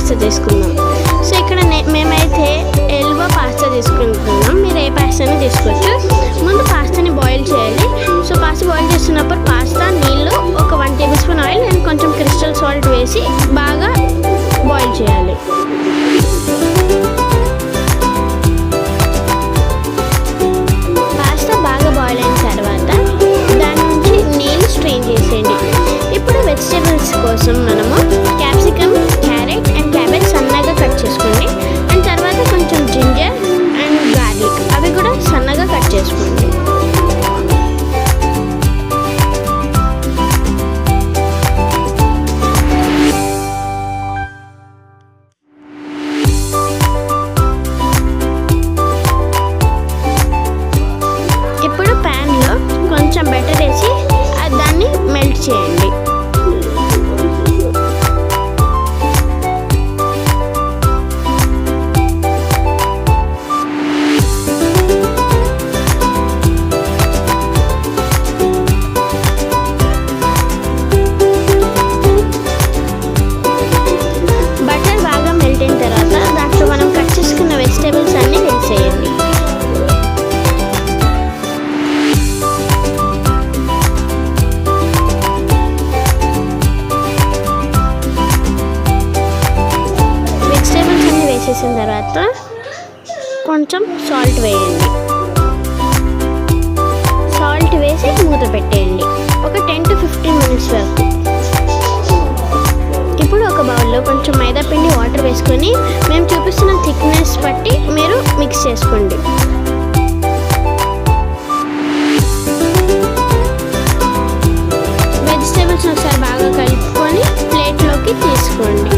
Pasta తీసుకుందాం. So ఇక్కడ మేమైతే ఎల్బో పాస్తా తీసుకుంటున్నాం. మీరు ఏ పాస్తాని తీసుకోవచ్చు. ముందు పాస్తాని బాయిల్ చేయాలి. సో పాస్తా బాయిల్ చేస్తున్నప్పుడు పాస్తా నీళ్ళు ఒక 1 టేబుల్ స్పూన్ ఆయిల్ అండ్ కొంచెం క్రిస్టల్ సాల్ట్ వేసి బాగా బాయిల్ చేయాలి. పాస్తా బాగా బాయిల్ అయిన తర్వాత దాని నుంచి నీళ్ళు స్ట్రెయిన్ చేసేయండి. ఇప్పుడు వెజిటేబుల్స్ కోసం మనము క్యాప్సికమ్, క్యారెట్ అండ్ క్యాబేజ్ సన్నగా కట్ చేసుకోండి. అండ్ తర్వాత కొంచెం జింజర్ అండ్ గార్లిక్ అవి కూడా సన్నగా కట్ చేసుకోండి. ఇప్పుడు ప్యాన్లో కొంచెం బటర్ వేసి దాన్ని మెల్ట్ చేయండి. బటర్ బాగా మెల్ట్ అయిన తర్వాత దాంట్లో మనం కట్ చేసుకున్న వెజిటేబుల్స్ అన్నీ వేసేయండి. వేసేసిన తర్వాత కొంచెం సాల్ట్ వేయండి. సాల్ట్ వేసి మూత పెట్టేయండి ఒక 10 to 15 మినిట్స్ వరకు. ఇప్పుడు ఒక బౌల్లో కొంచెం మైదా పిండి వాటర్ వేసుకొని మేము చూపిస్తున్న థిక్నెస్ బట్టి మీరు మిక్స్ చేసుకోండి. వెజిటేబుల్స్ ఒకసారి బాగా కలుపుకొని ప్లేట్లోకి తీసుకోండి.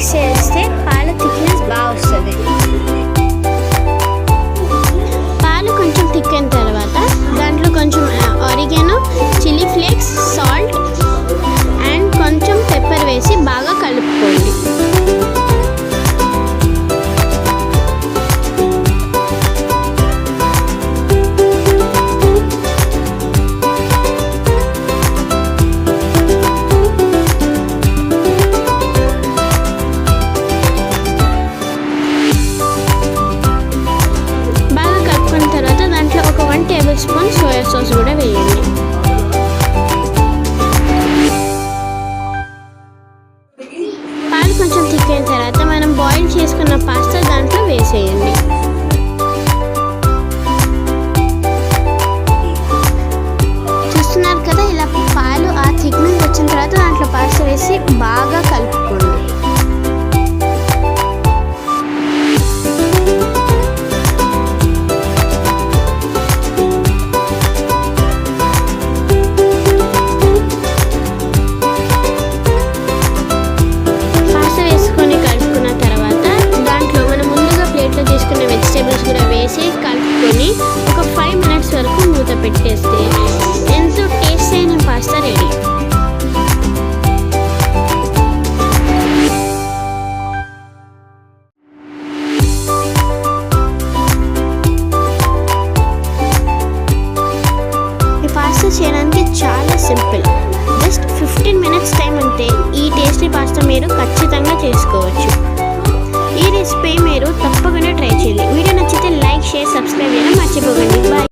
చేస్తే పాల థిక్నెస్ బాగా వస్తుంది. పాలు కొంచెం థిక్ అయిన తర్వాత దాంట్లో కొంచెం oregano, chilli flakes, salt and కొంచెం పెప్పర్ వేసి బాగా కలుపుకోండి. స్పూన్ సోయా సాస్ కూడా వేయండి. పాలు కొంచెం థిక్ అయిన తర్వాత మనం బాయిల్ చేసుకున్న పాస్తా దాంట్లో వేసేయండి. చూస్తున్నారు కదా, ఇలా పాలు ఆ థిక్నెస్ వచ్చిన తర్వాత దాంట్లో పాస్తా వేసి బాగా కలుపుకోండి. వెజిటేబుల్స్ కూడా వేసి కలుపుకొని ఒక 5 మినిట్స్ వరకు మూత పెట్టేస్తే ఎంతో టేస్ట్ అయిన పాస్తా రెడీ. ఈ పాస్తా చేయడానికి చాలా సింపుల్. జస్ట్ 15 మినిట్స్ టైం ఉంటే ఈ టేస్టీ పాస్తా మీరు ఖచ్చితంగా చేసుకోవచ్చు. ఈ రెసిపీ మీరు తప్పకుండా ట్రై చేయండి. వీడియో నచ్చితే లైక్, షేర్, సబ్స్క్రైబ్ చేయడం మర్చిపోకండి. బాయ్.